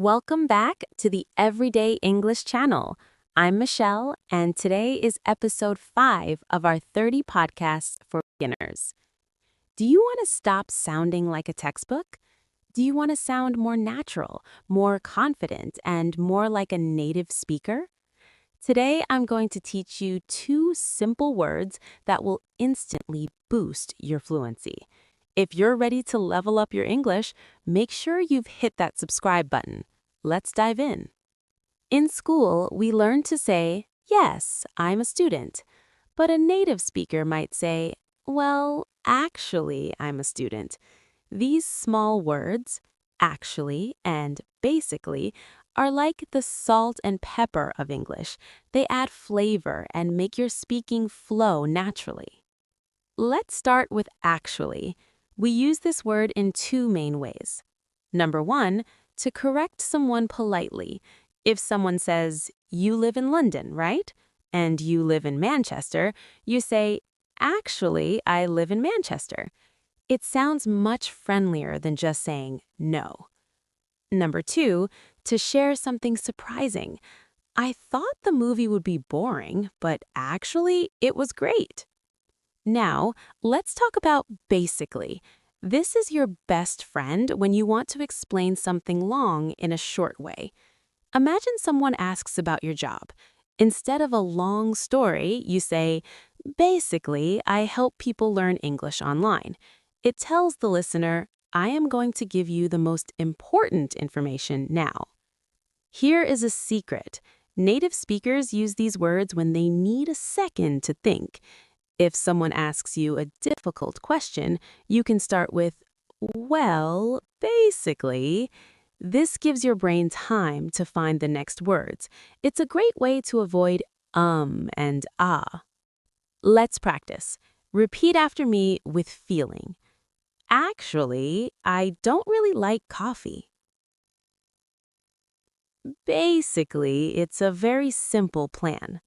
Welcome back to the Everyday English channel. I'm Michelle, and today is episode 5 of our 30 podcasts for beginners. Do you want to stop sounding like a textbook? Do you want to sound more natural, more confident, and more like a native speaker? Today, I'm going to teach you 2 simple words that will instantly boost your fluency. If you're ready to level up your English, make sure you've hit that subscribe button. Let's dive in. In school, we learn to say, "Yes, I'm a student." But a native speaker might say, "Well, actually, I'm a student." These small words, actually and basically, are like the salt and pepper of English. They add flavor and make your speaking flow naturally. Let's start with actually. We use this word in 2 main ways. Number 1, to correct someone politely. If someone says, "You live in London, right?" and you live in Manchester, you say, "Actually, I live in Manchester." It sounds much friendlier than just saying no. Number 2, to share something surprising. "I thought the movie would be boring, but actually, it was great." Now, let's talk about basically. This is your best friend when you want to explain something long in a short way. Imagine someone asks about your job. Instead of a long story, you say, "Basically, I help people learn English online." It tells the listener, "I am going to give you the most important information now." Here is a secret. Native speakers use these words when they need a second to think. If someone asks you a difficult question, you can start with, "Well, basically." This gives your brain time to find the next words. It's a great way to avoid and ah. Let's practice. Repeat after me with feeling. "Actually, I don't really like coffee." Basically, it's a very simple plan.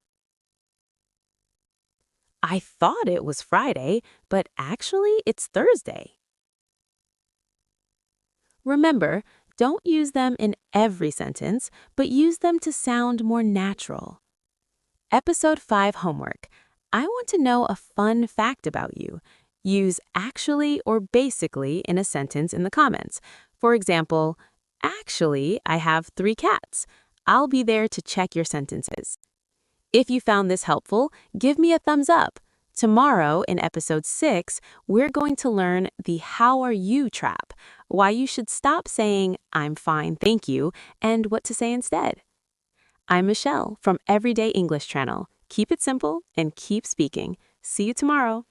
"I thought it was Friday, but actually it's Thursday." Remember, don't use them in every sentence, but use them to sound more natural. Episode 5 homework. I want to know a fun fact about you. Use actually or basically in a sentence in the comments. For example, "Actually, I have 3 cats." I'll be there to check your sentences. If you found this helpful, give me a thumbs up. Tomorrow, in episode 6, we're going to learn the "how are you" trap, why you should stop saying "I'm fine, thank you," and what to say instead. I'm Michelle from Everyday English Channel. Keep it simple and keep speaking. See you tomorrow.